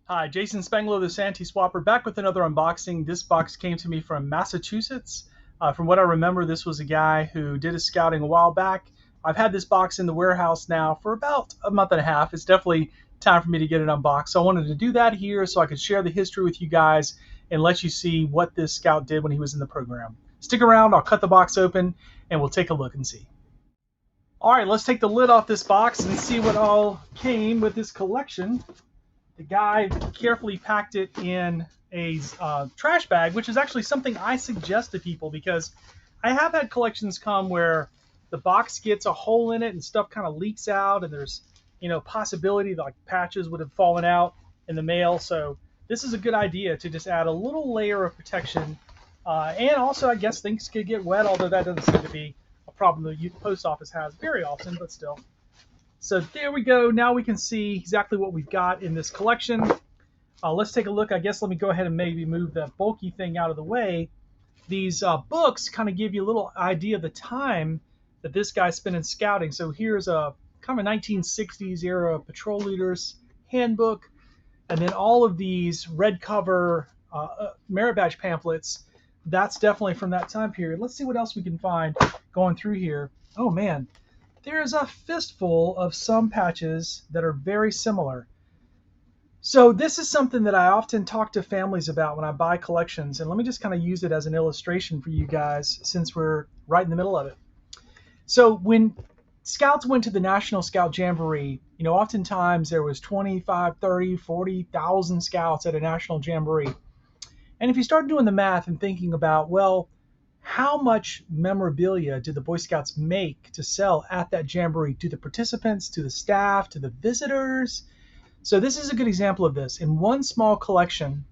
Hi, Jason Spangler, the SanteeSwapper, back with another unboxing. This box came to me from Massachusetts. From what I remember, this was a guy who did his scouting a while back. I've had this box in the warehouse now for about a month and a half. It's definitely time for me to get it unboxed. So I wanted to do that here so I could share the history with you guys and let you see what this scout did when he was in the program. Stick around, I'll cut the box open and we'll take a look and see. All right, let's take the lid off this box and see what all came with this collection. The guy carefully packed it in a trash bag, which is actually something I suggest to people because I have had collections come where the box gets a hole in it and stuff kind of leaks out, and there's possibility that like patches would have fallen out in the mail. So this is a good idea to just add a little layer of protection, and also I guess things could get wet, although that doesn't seem to be a problem the post office has very often, but still. So there we go. Now we can see exactly what we've got in this collection. Let's take a look. I guess let me go ahead and maybe move that bulky thing out of the way. These books kind of give you a little idea of the time that this guy spent in scouting. So here's a kind of a 1960s era patrol leaders handbook. And then all of these red cover merit badge pamphlets, that's definitely from that time period. Let's see what else we can find going through here. Oh man, there's a fistful of some patches that are very similar. So this is something that I often talk to families about when I buy collections, and let me just kind of use it as an illustration for you guys since we're right in the middle of it. So when scouts went to the National Scout Jamboree, oftentimes there was 25, 30, 40,000 scouts at a National Jamboree. And if you start doing the math and thinking about, well, how much memorabilia do the Boy Scouts make to sell at that jamboree to the participants, to the staff, to the visitors? So this is a good example of this. In one small collection,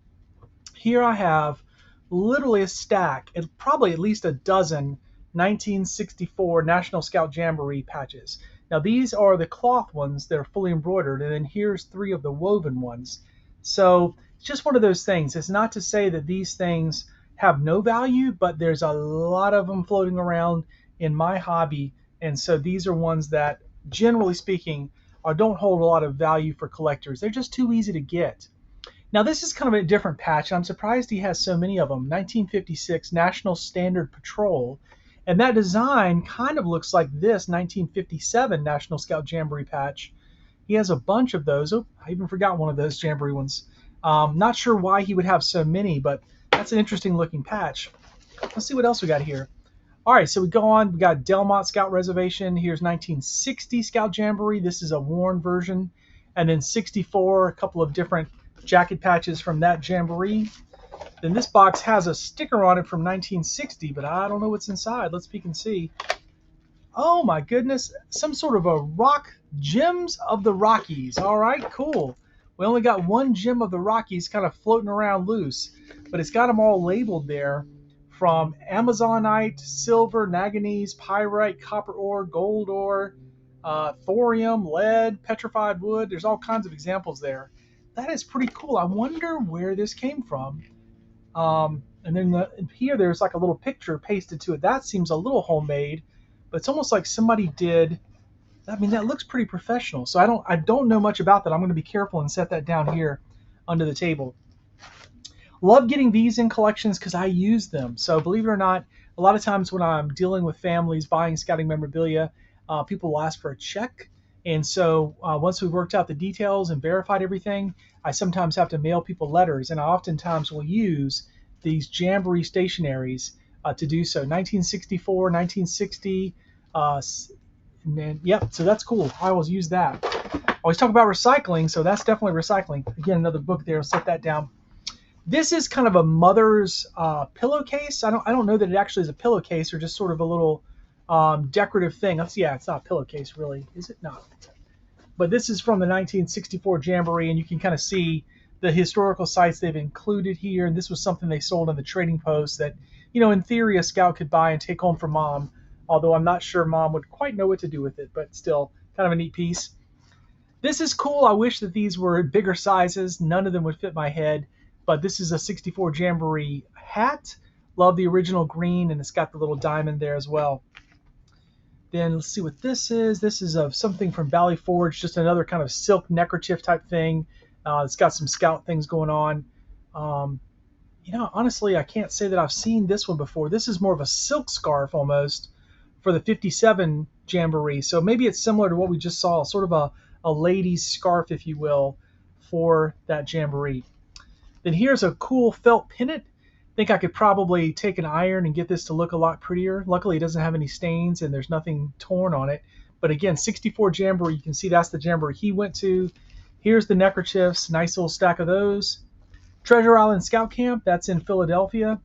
here I have literally a stack, probably at least a dozen 1964 National Scout Jamboree patches. Now these are the cloth ones that are fully embroidered, and then here's 3 of the woven ones. So it's just one of those things. It's not to say that these things have no value, but there's a lot of them floating around in my hobby, and so these are ones that, generally speaking, don't hold a lot of value for collectors. They're just too easy to get. Now this is kind of a different patch. I'm surprised he has so many of them. 1956 National Standard Patrol, and that design kind of looks like this 1957 National Scout Jamboree patch. He has a bunch of those. Oh, I even forgot one of those Jamboree ones. Not sure why he would have so many, but that's an interesting looking patch. Let's see what else we got here. All right, so we go on. We got Delmont Scout Reservation. Here's 1960 Scout Jamboree. This is a worn version. And then 64, a couple of different jacket patches from that Jamboree. Then this box has a sticker on it from 1960, but I don't know what's inside. Let's peek and see. Oh my goodness, some sort of a rock, Gems of the Rockies. All right, cool. We only got one gem of the Rockies kind of floating around loose, but it's got them all labeled there from Amazonite, silver, manganese, pyrite, copper ore, gold ore, thorium, lead, petrified wood. There's all kinds of examples there. That is pretty cool. I wonder where this came from. And then here there's like a little picture pasted to it. That seems a little homemade, but it's almost like somebody did. I mean, that looks pretty professional. So I don't know much about that. I'm going to be careful and set that down here under the table. Love getting these in collections because I use them. So believe it or not, a lot of times when I'm dealing with families buying scouting memorabilia, people will ask for a check. And so once we've worked out the details and verified everything, I sometimes have to mail people letters. And I oftentimes will use these Jamboree stationaries to do so. 1964, 1960, and then, yep, so that's cool. I always use that. I always talk about recycling, so that's definitely recycling. Again, another book there. I'll set that down. This is kind of a mother's pillowcase. I don't know that it actually is a pillowcase or just sort of a little decorative thing. Yeah, it's not a pillowcase really, is it? No. But this is from the 1964 Jamboree, and you can kind of see the historical sites they've included here. And this was something they sold on the trading post that, in theory, a scout could buy and take home for mom. Although I'm not sure mom would quite know what to do with it, but still kind of a neat piece. This is cool. I wish that these were bigger sizes. None of them would fit my head, but this is a 64 Jamboree hat. Love the original green, and it's got the little diamond there as well. Then let's see what this is. This is of something from Valley Forge, just another kind of silk neckerchief type thing. It's got some scout things going on. Um, Honestly, I can't say that I've seen this one before. This is more of a silk scarf almost for the 57 Jamboree. So maybe it's similar to what we just saw, sort of a lady's scarf, if you will, for that Jamboree. Then here's a cool felt pennant. I think I could probably take an iron and get this to look a lot prettier. Luckily, it doesn't have any stains and there's nothing torn on it. But again, 64 Jamboree, you can see that's the Jamboree he went to. Here's the neckerchiefs, nice little stack of those. Treasure Island Scout Camp, that's in Philadelphia.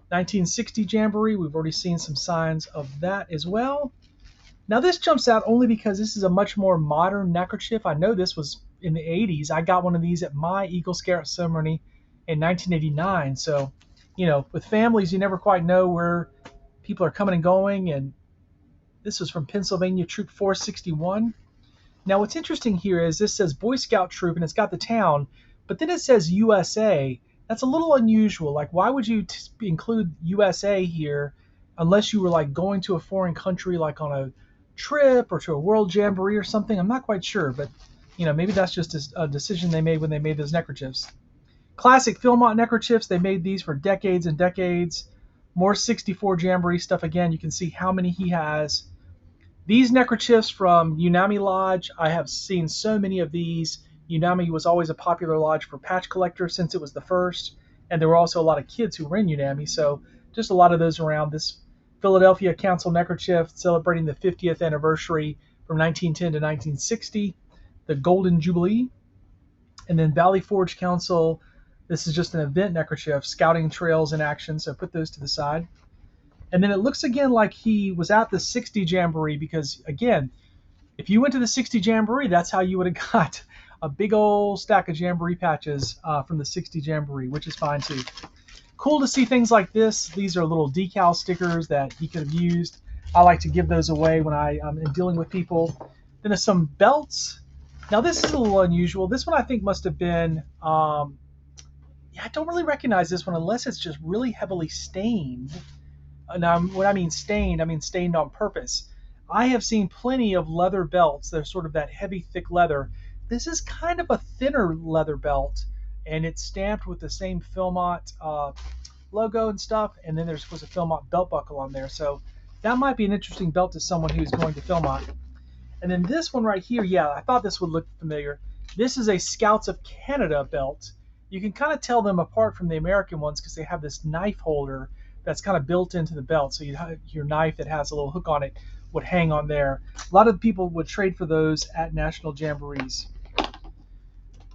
1960 Jamboree, we've already seen some signs of that as well. Now this jumps out only because this is a much more modern neckerchief. I know this was in the 80s. I got one of these at my Eagle Scout ceremony in 1989. So, with families, you never quite know where people are coming and going. And this was from Pennsylvania Troop 461. Now what's interesting here is this says Boy Scout Troop and it's got the town, but then it says USA. That's a little unusual. Like, why would you include USA here unless you were like going to a foreign country, like on a trip or to a world jamboree or something? I'm not quite sure, but maybe that's just a decision they made when they made those neckerchiefs. Classic Philmont neckerchiefs. They made these for decades and decades. More 64 Jamboree stuff. Again, you can see how many he has. These neckerchiefs from Unami Lodge, I have seen so many of these. Unami was always a popular lodge for patch collectors since it was the first, and there were also a lot of kids who were in Unami, so just a lot of those around. This Philadelphia Council neckerchief celebrating the 50th anniversary from 1910 to 1960, the Golden Jubilee, and then Valley Forge Council. This is just an event neckerchief, scouting trails in action, so put those to the side. And then it looks again like he was at the 60 Jamboree because, again, if you went to the 60 Jamboree, that's how you would have got a big old stack of Jamboree patches from the 60 Jamboree, which is fine too. Cool to see things like this. These are little decal stickers that he could have used. I like to give those away when I am dealing with people. Then there's some belts. Now this is a little unusual. This one I think must have been, I don't really recognize this one unless it's just really heavily stained. Now, when I mean stained on purpose. I have seen plenty of leather belts. They're sort of that heavy, thick leather. This is kind of a thinner leather belt, and it's stamped with the same Philmont logo and stuff, and then there's supposed to Philmont belt buckle on there. So that might be an interesting belt to someone who's going to Philmont. And then this one right here, yeah, I thought this would look familiar. This is a Scouts of Canada belt. You can kind of tell them apart from the American ones because they have this knife holder that's kind of built into the belt. So you have your knife that has a little hook on it would hang on there. A lot of people would trade for those at National Jamborees.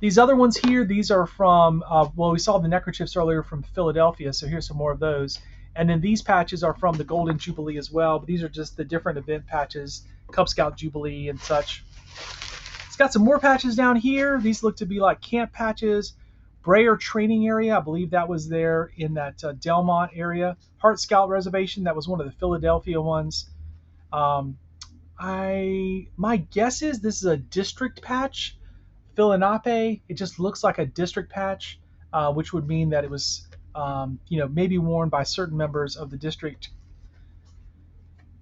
These other ones here, these are from, we saw the neckerchiefs earlier from Philadelphia, so here's some more of those. And then these patches are from the Golden Jubilee as well, but these are just the different event patches, Cub Scout Jubilee and such. It's got some more patches down here. These look to be like camp patches. Brayer Training Area, I believe that was there in that Delmont area. Hart Scout Reservation, that was one of the Philadelphia ones. My guess is this is a district patch. Philinape, it just looks like a district patch, which would mean that it was, maybe worn by certain members of the district.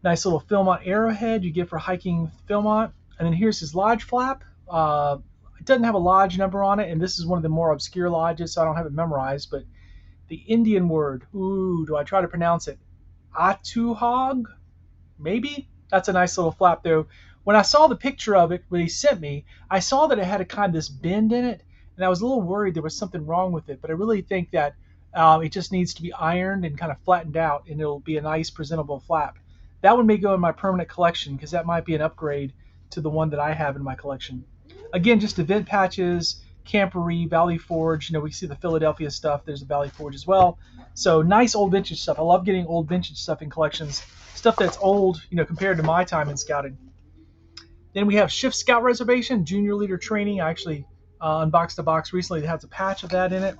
Nice little Philmont arrowhead you get for hiking Philmont. And then here's his lodge flap. It doesn't have a lodge number on it, and this is one of the more obscure lodges, so I don't have it memorized, but the Indian word, do I try to pronounce it? Atuhog? Maybe? That's a nice little flap, though. When I saw the picture of it, when he sent me, I saw that it had a kind of this bend in it, and I was a little worried there was something wrong with it, but I really think that it just needs to be ironed and kind of flattened out, and it'll be a nice, presentable flap. That one may go in my permanent collection, because that might be an upgrade to the one that I have in my collection. Again, just event patches, Camporee, Valley Forge. We see the Philadelphia stuff. There's a Valley Forge as well. So nice old vintage stuff. I love getting old vintage stuff in collections. Stuff that's old, compared to my time in scouting. Then we have Shift Scout Reservation, Junior Leader Training. I actually unboxed a box recently that has a patch of that in it.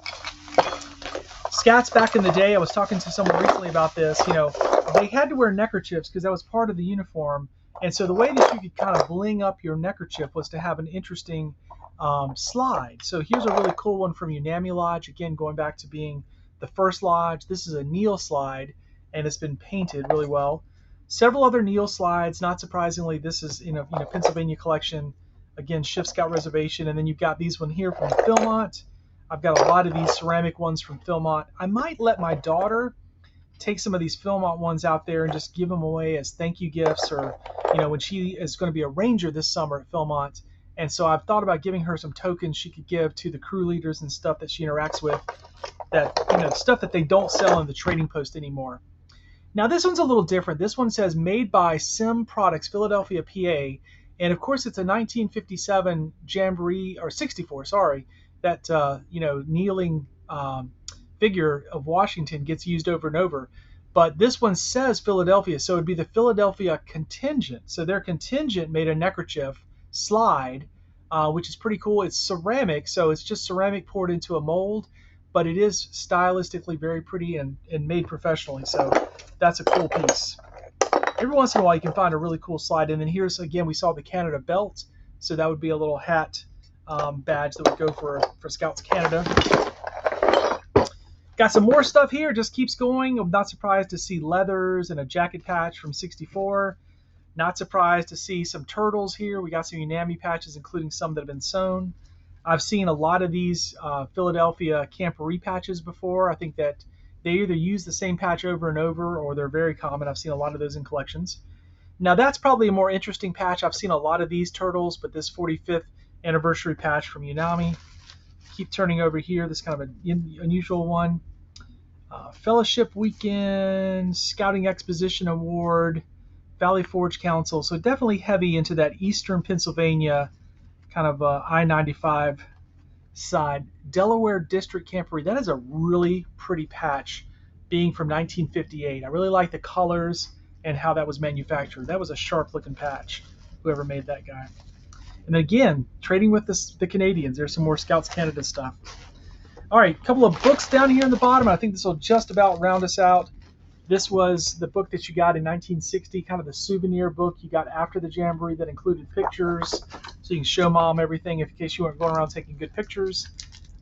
Scouts back in the day, I was talking to someone recently about this. They had to wear neckerchiefs because that was part of the uniform. And so the way that you could kind of bling up your neckerchief was to have an interesting slide. So here's a really cool one from Unami Lodge. Again, going back to being the first lodge. This is a Neil slide, and it's been painted really well. Several other Neil slides. Not surprisingly, this is in a Pennsylvania collection. Again, Shift Scout Reservation. And then you've got these one here from Philmont. I've got a lot of these ceramic ones from Philmont. I might let my daughter take some of these Philmont ones out there and just give them away as thank you gifts, or when she is going to be a ranger this summer at Philmont. And so I've thought about giving her some tokens she could give to the crew leaders and stuff that she interacts with, that stuff that they don't sell in the trading post anymore. Now this one's a little different. This one says made by Sim Products, Philadelphia, PA. And of course it's a 1957 Jamboree, or 64, sorry, that kneeling figure of Washington gets used over and over. But this one says Philadelphia, so it'd be the Philadelphia contingent. So their contingent made a neckerchief slide, which is pretty cool. It's ceramic, so it's just ceramic poured into a mold, but it is stylistically very pretty and made professionally. So that's a cool piece. Every once in a while you can find a really cool slide. And then here's, again, we saw the Canada belt. So that would be a little hat badge that would go for Scouts Canada. Got some more stuff here, just keeps going. I'm not surprised to see leathers and a jacket patch from 64. Not surprised to see some turtles here. We got some Unami patches, including some that have been sewn. I've seen a lot of these Philadelphia Camporee patches before. I think that they either use the same patch over and over, or they're very common. I've seen a lot of those in collections. Now that's probably a more interesting patch. I've seen a lot of these turtles, but this 45th anniversary patch from Unami. Keep turning over here. This kind of an unusual one. Fellowship Weekend, Scouting Exposition Award, Valley Forge Council. So definitely heavy into that Eastern Pennsylvania kind of I-95 side. Delaware District Camporee. That is a really pretty patch, being from 1958. I really like the colors and how that was manufactured. That was a sharp looking patch, whoever made that guy. And then again, trading with the Canadians. There's some more Scouts Canada stuff. All right, a couple of books down here in the bottom. I think this will just about round us out. This was the book that you got in 1960, kind of the souvenir book you got after the Jamboree that included pictures, so you can show Mom everything in case you weren't going around taking good pictures.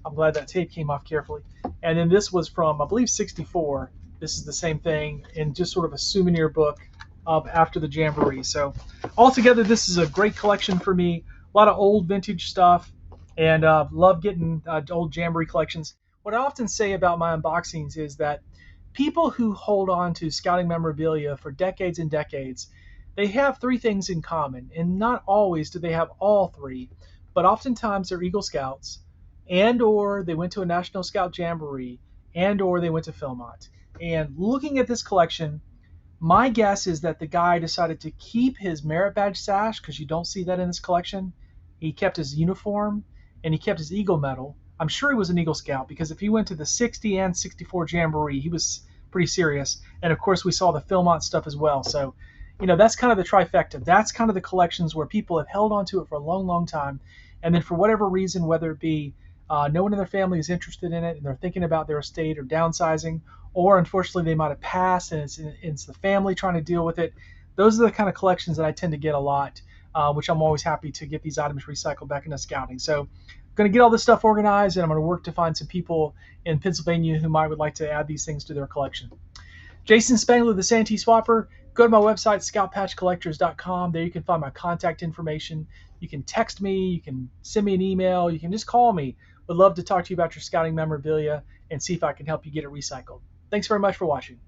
I'm glad that tape came off carefully. And then this was from, I believe, 64. This is the same thing, in just sort of a souvenir book of after the Jamboree. So altogether, this is a great collection for me. A lot of old vintage stuff. And love getting old Jamboree collections. What I often say about my unboxings is that people who hold on to scouting memorabilia for decades and decades, they have three things in common. And not always do they have all three, but oftentimes they're Eagle Scouts, and or they went to a National Scout Jamboree, and or they went to Philmont. And looking at this collection, my guess is that the guy decided to keep his merit badge sash, because you don't see that in this collection. He kept his uniform, and he kept his Eagle medal. I'm sure he was an Eagle Scout, because if he went to the 60 and 64 Jamboree, he was pretty serious. And of course, we saw the Philmont stuff as well. So, that's kind of the trifecta. That's kind of the collections where people have held on to it for a long, long time. And then for whatever reason, whether it be no one in their family is interested in it and they're thinking about their estate or downsizing, or unfortunately they might have passed and it's the family trying to deal with it. Those are the kind of collections that I tend to get a lot, which I'm always happy to get these items recycled back into scouting. So I'm going to get all this stuff organized, and I'm going to work to find some people in Pennsylvania who might would like to add these things to their collection. Jason Spangler, the SanteeSwapper. Go to my website, scoutpatchcollectors.com. There you can find my contact information. You can text me, you can send me an email, you can just call me. Would love to talk to you about your scouting memorabilia and see if I can help you get it recycled. Thanks very much for watching.